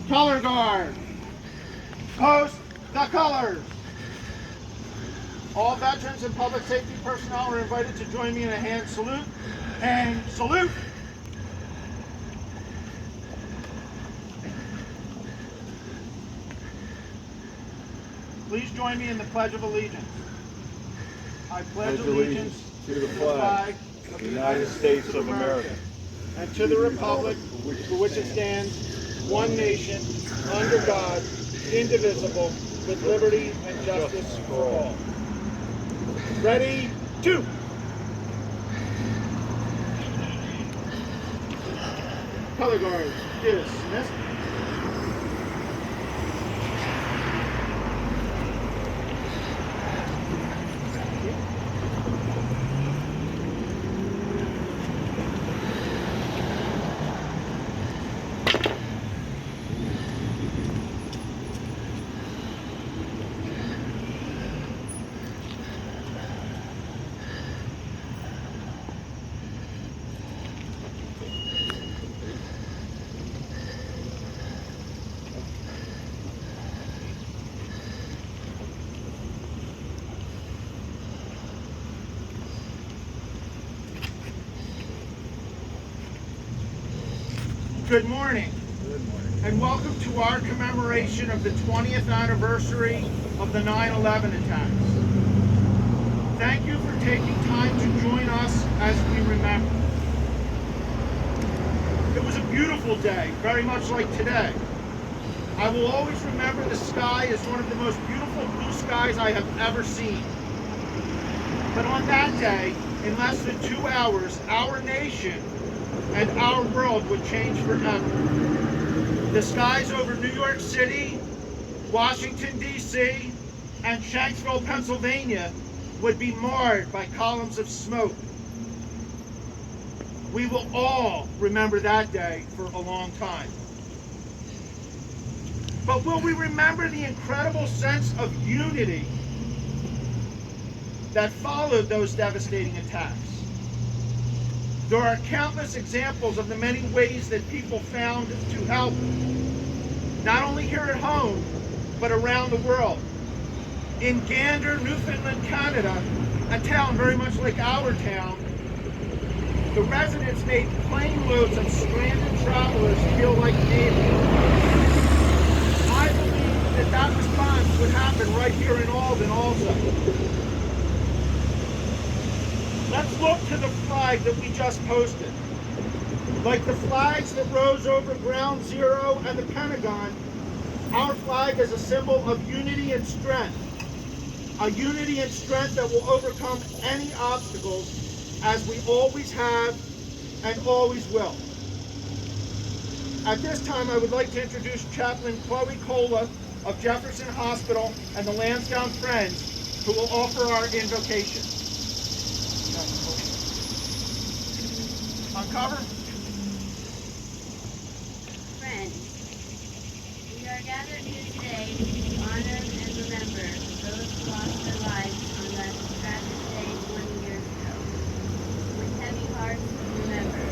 Color guard. Post the colors. All veterans and public safety personnel are invited to join me in a hand salute. And salute. Please join me in the Pledge of Allegiance. I pledge allegiance to the flag of the United States of America and to the republic for which it stands, one nation, under God, indivisible, with liberty and justice for all. Ready, two. Color guards, dismissed. Good morning. Good morning. And welcome to our commemoration of the 20th anniversary of the 9/11 attacks. Thank you for taking time to join us as we remember. It was a beautiful day, very much like today. I will always remember the sky as one of the most beautiful blue skies I have ever seen. But on that day, in less than 2 hours, our nation and our world would change forever. The skies over New York City, Washington, D.C., and Shanksville, Pennsylvania would be marred by columns of smoke. We will all remember that day for a long time. But will we remember the incredible sense of unity that followed those devastating attacks? There are countless examples of the many ways that people found to help, not only here at home, but around the world. In Gander, Newfoundland, Canada, a town very much like our town, the residents made plane loads of stranded travelers feel like neighbors. I believe that response would happen right here in Aldan also. Let's look to the flag that we just posted. Like the flags that rose over Ground Zero and the Pentagon, our flag is a symbol of unity and strength. A unity and strength that will overcome any obstacles, as we always have and always will. At this time, I would like to introduce Chaplain Chloe Cola of Jefferson Hospital and the Lansdowne Friends, who will offer our invocation. Uncover. Friends, we are gathered here today to honor and remember those who lost their lives on that tragic day 20 years ago. With heavy hearts, we remember.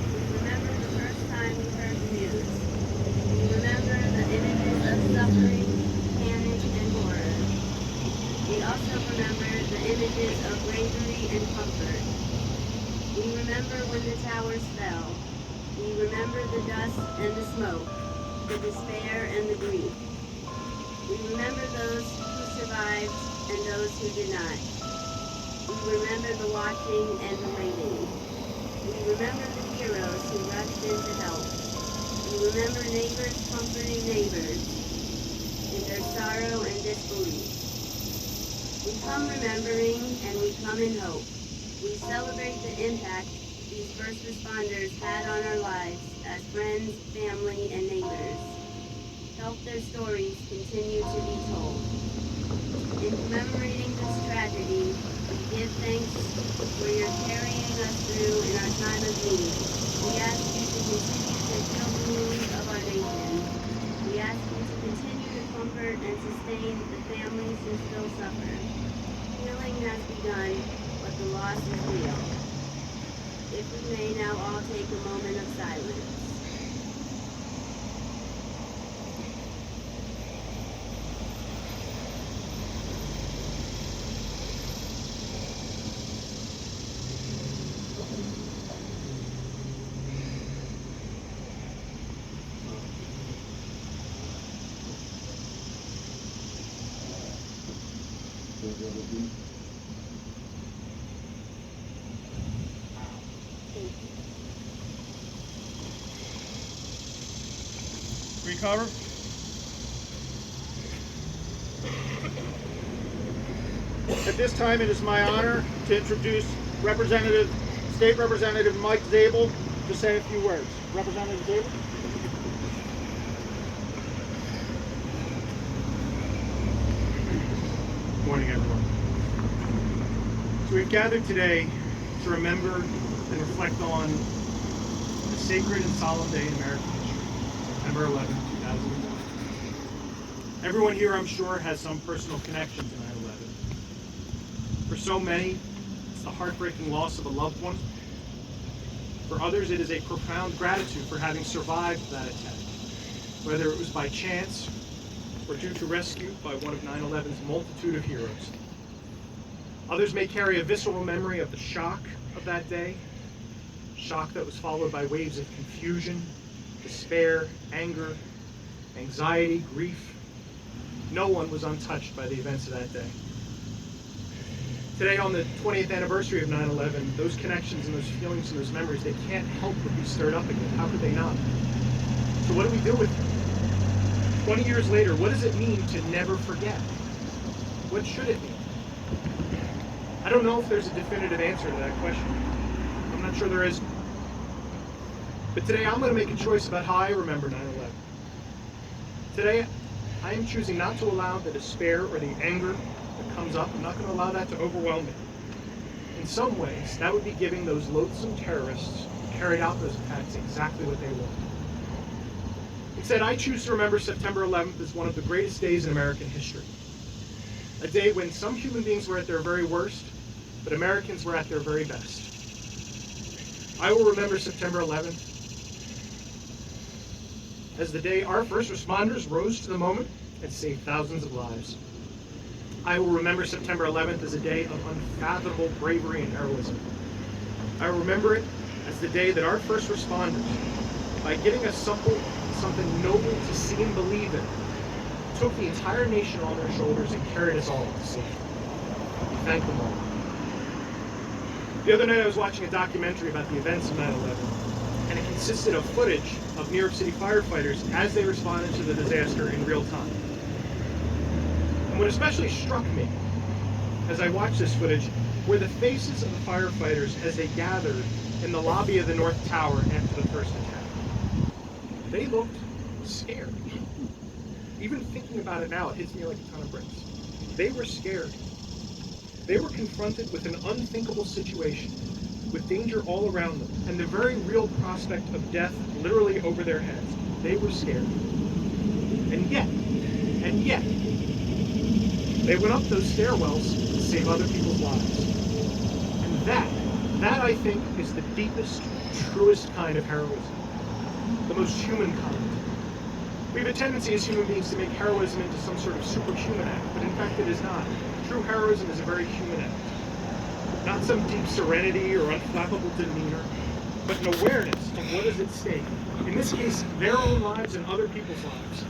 We remember the first time we heard the news. We remember the images of suffering, panic, and horror. We also remember the images of bravery and comfort. We remember when the towers fell. We remember the dust and the smoke, the despair and the grief. We remember those who survived and those who did not. We remember the watching and the waiting. We remember the heroes who rushed in to help. We remember neighbors comforting neighbors in their sorrow and disbelief. We come remembering and we come in hope. We celebrate the impact these first responders had on our lives as friends, family, and neighbors. Help their stories continue to be told. In commemorating this tragedy, we give thanks for your carrying us through in our time of need. We ask you to continue to heal the wounds of our nation. We ask you to continue to comfort and sustain the families who still suffer. Healing has begun, but the loss is real. If we may now all take a moment of silence. Recover. At this time, it is my honor to introduce State Representative Mike Zabel to say a few words. Representative Zabel. Good morning, everyone. So we've gathered today to remember and reflect on a sacred and solemn day in American history, September 11, 2001. Everyone here, I'm sure, has some personal connection to 9/11. For so many, it's the heartbreaking loss of a loved one. For others, it is a profound gratitude for having survived that attack, whether it was by chance or due to rescue by one of 9/11's multitude of heroes. Others may carry a visceral memory of the shock of that day, shock that was followed by waves of confusion, despair, anger, anxiety, grief. No one was untouched by the events of that day. Today, on the 20th anniversary of 9/11, those connections and those feelings and those memories, they can't help but be stirred up again. How could they not? So what do we do with them? 20 years later, what does it mean to never forget? What should it mean? I don't know if there's a definitive answer to that question. I'm not sure there is. But today I'm going to make a choice about how I remember 9/11. Today, I am choosing not to allow the despair or the anger that comes up. I'm not going to allow that to overwhelm me. In some ways, that would be giving those loathsome terrorists who carried out those attacks exactly what they wanted. Instead, I choose to remember September 11th as one of the greatest days in American history. A day when some human beings were at their very worst, but Americans were at their very best. I will remember September 11th as the day our first responders rose to the moment and saved thousands of lives. I will remember September 11th as a day of unfathomable bravery and heroism. I will remember it as the day that our first responders, by giving us something noble to see and believe in, took the entire nation on their shoulders and carried us all to safety. We thank them all. The other night I was watching a documentary about the events of 9/11, and it consisted of footage of New York City firefighters as they responded to the disaster in real time. And what especially struck me as I watched this footage were the faces of the firefighters as they gathered in the lobby of the North Tower after the first attack. They looked scared. Even thinking about it now, it hits me like a ton of bricks. They were scared. They were confronted with an unthinkable situation, with danger all around them, and the very real prospect of death literally over their heads. They were scared. And yet, they went up those stairwells to save other people's lives. And that I think is the deepest, truest kind of heroism. The most human kind. We have a tendency as human beings to make heroism into some sort of superhuman act, but in fact it is not. True heroism is a very human act. Not some deep serenity or unflappable demeanor, but an awareness of what is at stake. In this case, their own lives and other people's lives.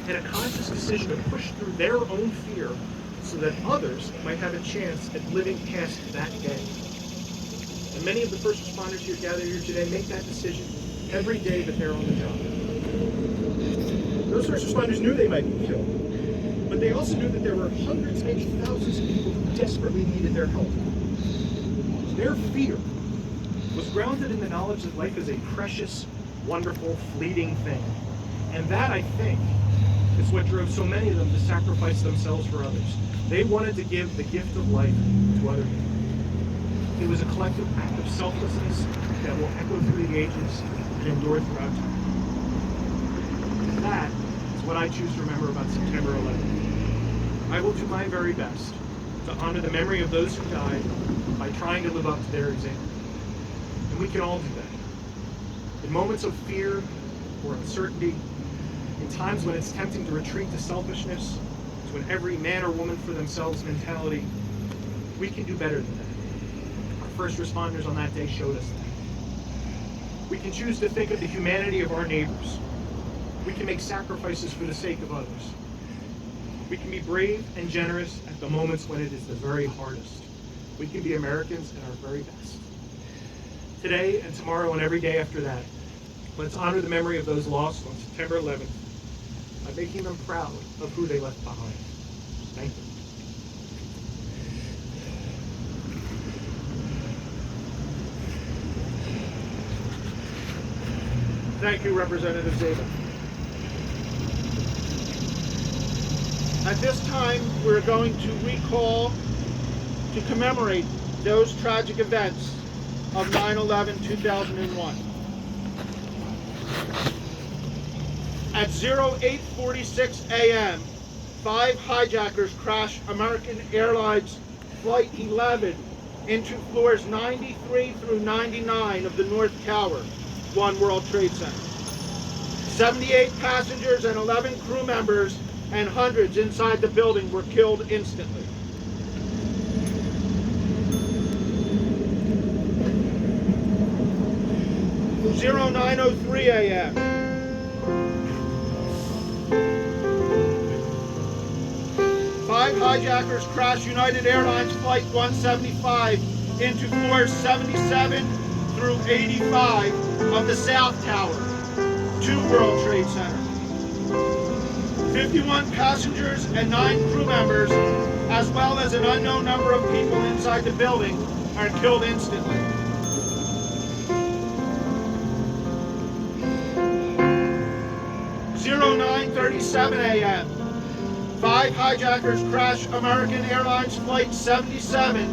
And a conscious decision to push through their own fear so that others might have a chance at living past that day. And many of the first responders here gathered here today make that decision every day that they're on the job. Those first responders knew they might be killed, but they also knew that there were hundreds, maybe thousands of people who desperately needed their help. Their fear was grounded in the knowledge that life is a precious, wonderful, fleeting thing. And that, I think, is what drove so many of them to sacrifice themselves for others. They wanted to give the gift of life to other people. It was a collective act of selflessness that will echo through the ages and endure throughout time. And that is what I choose to remember about September 11th. I will do my very best to honor the memory of those who died by trying to live up to their example. And we can all do that. In moments of fear or uncertainty, in times when it's tempting to retreat to selfishness, to an every man or woman for themselves mentality, we can do better than that. Our first responders on that day showed us that. We can choose to think of the humanity of our neighbors. We can make sacrifices for the sake of others. We can be brave and generous at the moments when it is the very hardest. We can be Americans at our very best. Today and tomorrow and every day after that, let's honor the memory of those lost on September 11th by making them proud of who they left behind. Thank you. Thank you, Representative Zabin. At this time, we're going to recall, to commemorate those tragic events of 9/11/2001. At 08:46 a.m., 5 hijackers crashed American Airlines Flight 11 into floors 93 through 99 of the North Tower, One World Trade Center. 78 passengers and 11 crew members and hundreds inside the building were killed instantly. Zero 09:03 a.m. 5 hijackers crashed United Airlines Flight 175 into floors 77 through 85 of the South Tower, 2 World Trade Center. 51 passengers and 9 crew members, as well as an unknown number of people inside the building, are killed instantly. 09:37 a.m. 5 hijackers crashed American Airlines Flight 77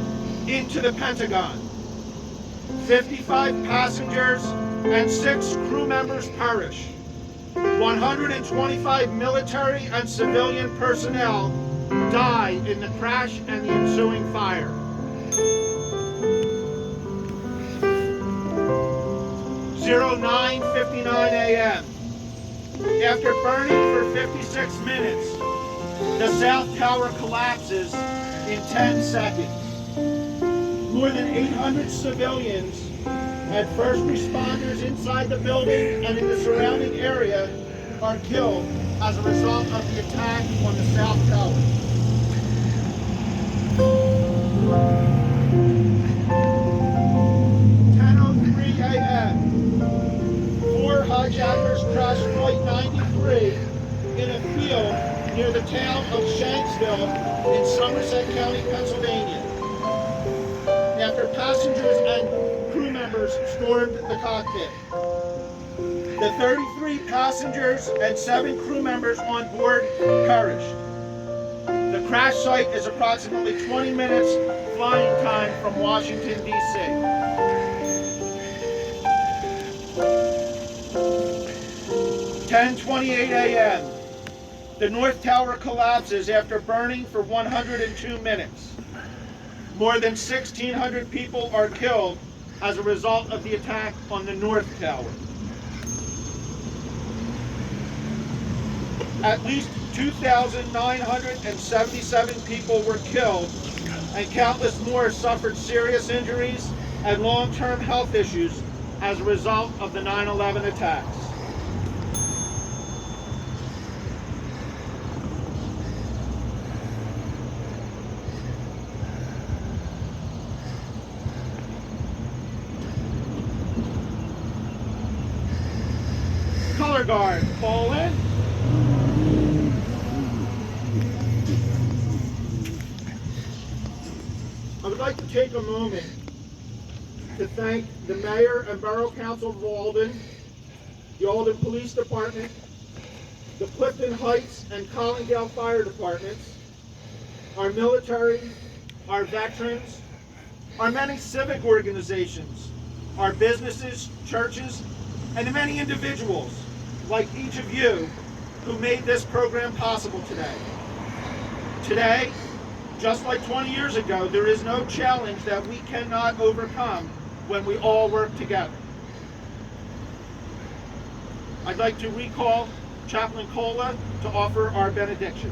into the Pentagon. 55 passengers and 6 crew members perished. 125 military and civilian personnel died in the crash and the ensuing fire. 09:59 a.m. After burning for 56 minutes, the South Tower collapses in 10 seconds. More than 800 civilians and first responders inside the building and in the surrounding area are killed as a result of the attack on the South Tower. 10:03 a.m. 4 hijackers crashed Flight 93 in a field near the town of Shanksville in Somerset County, Pennsylvania, after passengers and crew members stormed the cockpit. The 33 passengers and 7 crew members on board perished. The crash site is approximately 20 minutes flying time from Washington, D.C. 10:28 a.m. The North Tower collapses after burning for 102 minutes. More than 1,600 people are killed as a result of the attack on the North Tower. At least 2,977 people were killed, and countless more suffered serious injuries and long-term health issues as a result of the 9/11 attacks. Color guard, fall in. I would like to take a moment to thank the Mayor and Borough Council of Aldan, the Aldan Police Department, the Clifton Heights and Collingdale Fire Departments, our military, our veterans, our many civic organizations, our businesses, churches, and the many individuals like each of you who made this program possible today. Today, just like 20 years ago, there is no challenge that we cannot overcome when we all work together. I'd like to recall Chaplain Cola to offer our benediction.